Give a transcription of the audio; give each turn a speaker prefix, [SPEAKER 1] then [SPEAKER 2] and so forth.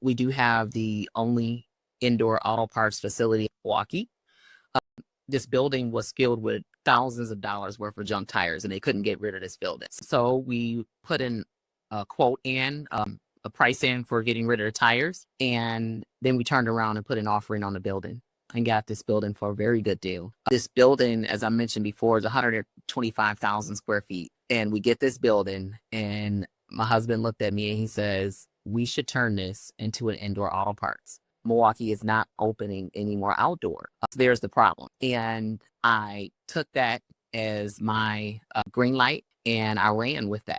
[SPEAKER 1] We do have the only indoor auto parts facility in Milwaukee. This building was filled with thousands of dollars worth of junk tires, and they couldn't get rid of this building. So we put in a quote in, a price in for getting rid of the tires, and then we turned around and put an offering on the building and got this building for a very good deal. This building, as I mentioned before, is 125,000 square feet. And we get this building, and my husband looked at me and he says, we should turn this into an indoor auto parts. Milwaukee is not opening any more outdoor. There's the problem. And I took that as my green light, and I ran with that.